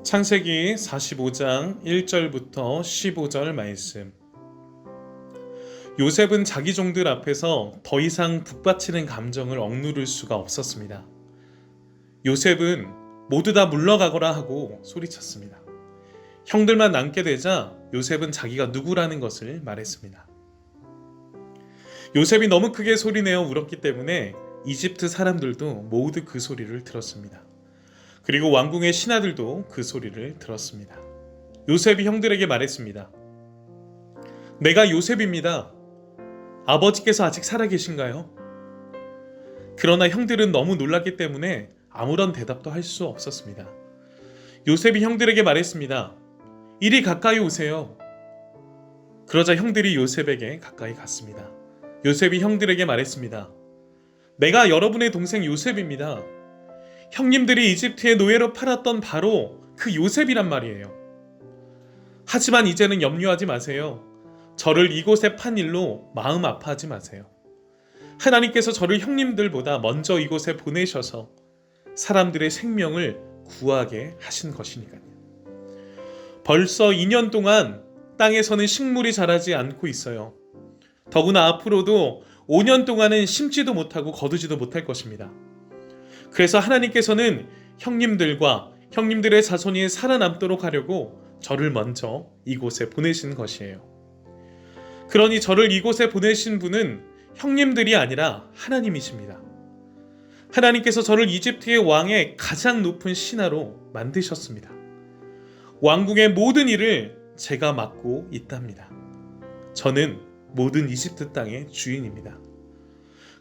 창세기 45장 1절부터 15절 말씀. 요셉은 자기 종들 앞에서 더 이상 북받치는 감정을 억누를 수가 없었습니다. 요셉은 모두 다 물러가거라 하고 소리쳤습니다. 형들만 남게 되자 요셉은 자기가 누구라는 것을 말했습니다. 요셉이 너무 크게 소리내어 울었기 때문에 이집트 사람들도 모두 그 소리를 들었습니다. 그리고 왕궁의 신하들도 그 소리를 들었습니다. 요셉이 형들에게 말했습니다. 내가 요셉입니다. 아버지께서 아직 살아계신가요? 그러나 형들은 너무 놀랐기 때문에 아무런 대답도 할 수 없었습니다. 요셉이 형들에게 말했습니다. 이리 가까이 오세요. 그러자 형들이 요셉에게 가까이 갔습니다. 요셉이 형들에게 말했습니다. 내가 여러분의 동생 요셉입니다. 형님들이 이집트의 노예로 팔았던 바로 그 요셉이란 말이에요. 하지만 이제는 염려하지 마세요. 저를 이곳에 판 일로 마음 아파하지 마세요. 하나님께서 저를 형님들보다 먼저 이곳에 보내셔서 사람들의 생명을 구하게 하신 것이니까요. 벌써 2년 동안 땅에서는 식물이 자라지 않고 있어요. 더구나 앞으로도 5년 동안은 심지도 못하고 거두지도 못할 것입니다. 그래서 하나님께서는 형님들과 형님들의 자손이 살아남도록 하려고 저를 먼저 이곳에 보내신 것이에요. 그러니 저를 이곳에 보내신 분은 형님들이 아니라 하나님이십니다. 하나님께서 저를 이집트의 왕의 가장 높은 신하로 만드셨습니다. 왕궁의 모든 일을 제가 맡고 있답니다. 저는 모든 이집트 땅의 주인입니다.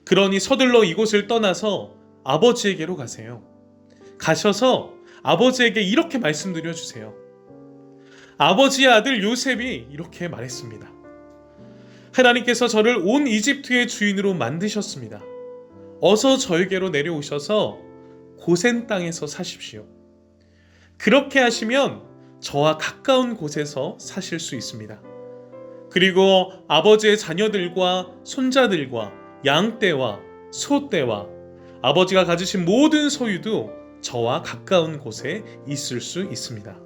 그러니 서둘러 이곳을 떠나서 아버지에게로 가세요. 가셔서 아버지에게 이렇게 말씀드려 주세요. 아버지의 아들 요셉이 이렇게 말했습니다. 하나님께서 저를 온 이집트의 주인으로 만드셨습니다. 어서 저에게로 내려오셔서 고센 땅에서 사십시오. 그렇게 하시면 저와 가까운 곳에서 사실 수 있습니다. 그리고 아버지의 자녀들과 손자들과 양떼와 소떼와 아버지가 가지신 모든 소유도 저와 가까운 곳에 있을 수 있습니다.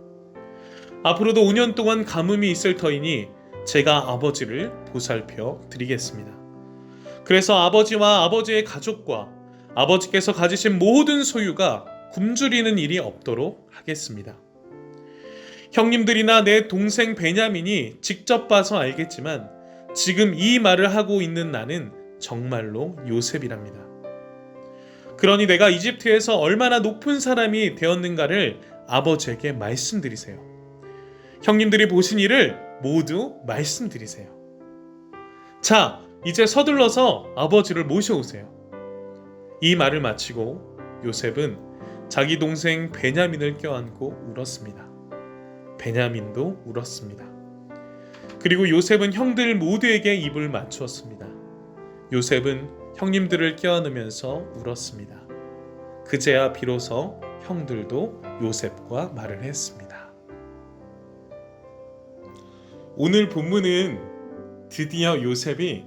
앞으로도 5년 동안 가뭄이 있을 터이니 제가 아버지를 보살펴 드리겠습니다. 그래서 아버지와 아버지의 가족과 아버지께서 가지신 모든 소유가 굶주리는 일이 없도록 하겠습니다. 형님들이나 내 동생 베냐민이 직접 봐서 알겠지만 지금 이 말을 하고 있는 나는 정말로 요셉이랍니다. 그러니 내가 이집트에서 얼마나 높은 사람이 되었는가를 아버지에게 말씀드리세요. 형님들이 보신 일을 모두 말씀드리세요. 자, 이제 서둘러서 아버지를 모셔오세요. 이 말을 마치고 요셉은 자기 동생 베냐민을 껴안고 울었습니다. 베냐민도 울었습니다. 그리고 요셉은 형들 모두에게 입을 맞추었습니다. 요셉은 형님들을 껴안으면서 울었습니다. 그제야 비로소 형들도 요셉과 말을 했습니다. 오늘 본문은 드디어 요셉이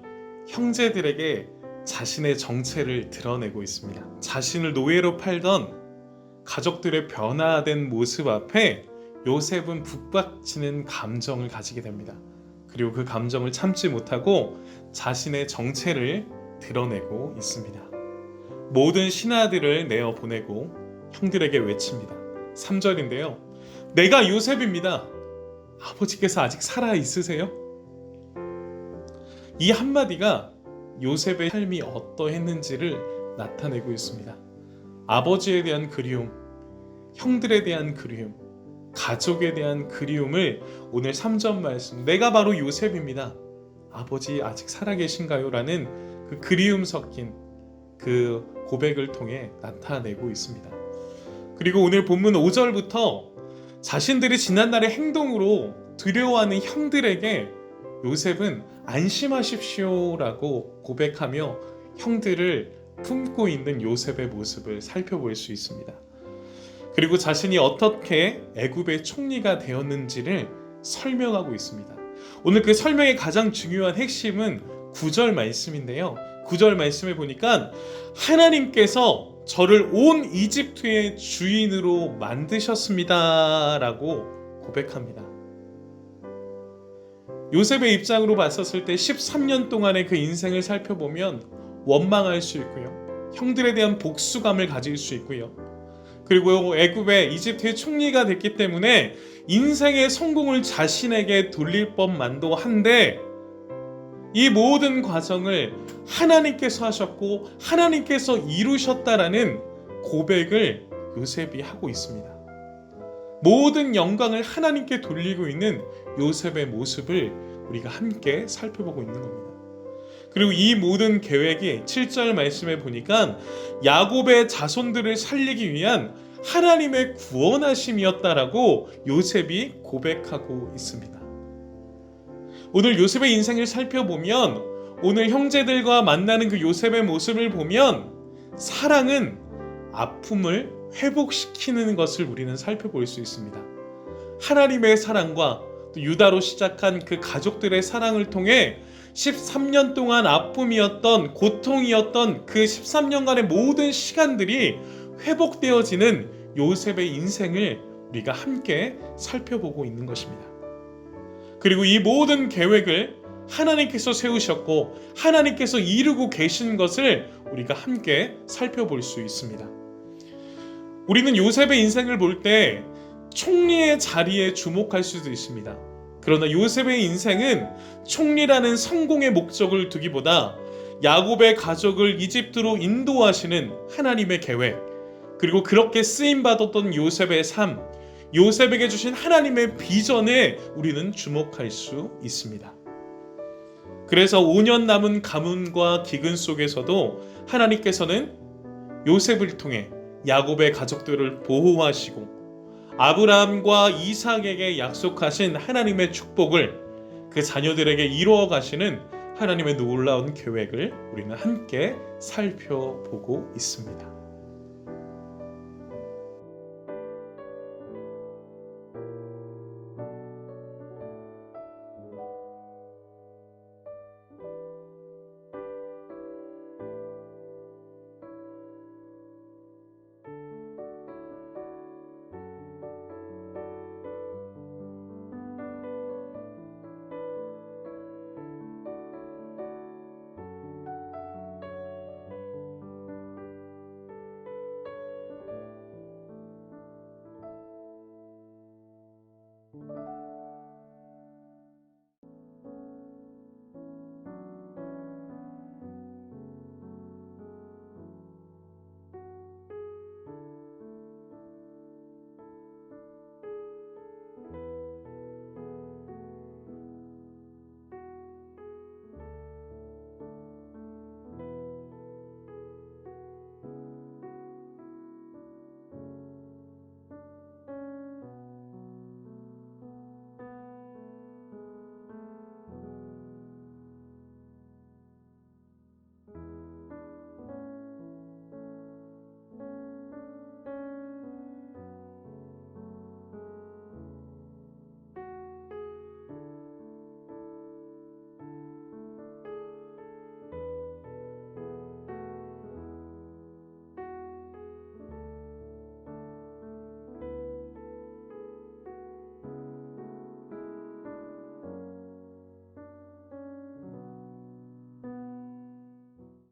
형제들에게 자신의 정체를 드러내고 있습니다. 자신을 노예로 팔던 가족들의 변화된 모습 앞에 요셉은 북받치는 감정을 가지게 됩니다. 그리고 그 감정을 참지 못하고 자신의 정체를 드러내고 있습니다. 모든 신하들을 내어보내고 형들에게 외칩니다. 3절인데요. 내가 요셉입니다. 아버지께서 아직 살아있으세요? 이 한마디가 요셉의 삶이 어떠했는지를 나타내고 있습니다. 아버지에 대한 그리움, 형들에 대한 그리움, 가족에 대한 그리움을 오늘 3절 말씀, 내가 바로 요셉입니다. 아버지 아직 살아계신가요? 라는 그 그리움 섞인 그 고백을 통해 나타내고 있습니다. 그리고 오늘 본문 5절부터 자신들이 지난날의 행동으로 두려워하는 형들에게 요셉은 안심하십시오 라고 고백하며 형들을 품고 있는 요셉의 모습을 살펴볼 수 있습니다. 그리고 자신이 어떻게 애굽의 총리가 되었는지를 설명하고 있습니다. 오늘 그 설명의 가장 중요한 핵심은 9절 말씀인데요. 9절 말씀에 보니까 하나님께서 저를 온 이집트의 주인으로 만드셨습니다 라고 고백합니다. 요셉의 입장으로 봤었을 때 13년 동안의 그 인생을 살펴보면 원망할 수 있고요. 형들에 대한 복수감을 가질 수 있고요. 그리고 애굽의 이집트의 총리가 됐기 때문에 인생의 성공을 자신에게 돌릴 법만도 한데 이 모든 과정을 하나님께서 하셨고 하나님께서 이루셨다라는 고백을 요셉이 하고 있습니다. 모든 영광을 하나님께 돌리고 있는 요셉의 모습을 우리가 함께 살펴보고 있는 겁니다. 그리고 이 모든 계획이 7절 말씀에 보니까 야곱의 자손들을 살리기 위한 하나님의 구원하심이었다라고 요셉이 고백하고 있습니다. 오늘 요셉의 인생을 살펴보면 오늘 형제들과 만나는 그 요셉의 모습을 보면 사랑은 아픔을 회복시키는 것을 우리는 살펴볼 수 있습니다. 하나님의 사랑과 또 유다로 시작한 그 가족들의 사랑을 통해 13년 동안 아픔이었던 고통이었던 그 13년간의 모든 시간들이 회복되어지는 요셉의 인생을 우리가 함께 살펴보고 있는 것입니다. 그리고 이 모든 계획을 하나님께서 세우셨고 하나님께서 이루고 계신 것을 우리가 함께 살펴볼 수 있습니다. 우리는 요셉의 인생을 볼 때 총리의 자리에 주목할 수도 있습니다. 그러나 요셉의 인생은 총리라는 성공의 목적을 두기보다 야곱의 가족을 이집트로 인도하시는 하나님의 계획, 그리고 그렇게 쓰임받았던 요셉의 삶, 요셉에게 주신 하나님의 비전에 우리는 주목할 수 있습니다. 그래서 5년 남은 가문과 기근 속에서도 하나님께서는 요셉을 통해 야곱의 가족들을 보호하시고 아브라함과 이삭에게 약속하신 하나님의 축복을 그 자녀들에게 이루어 가시는 하나님의 놀라운 계획을 우리는 함께 살펴보고 있습니다.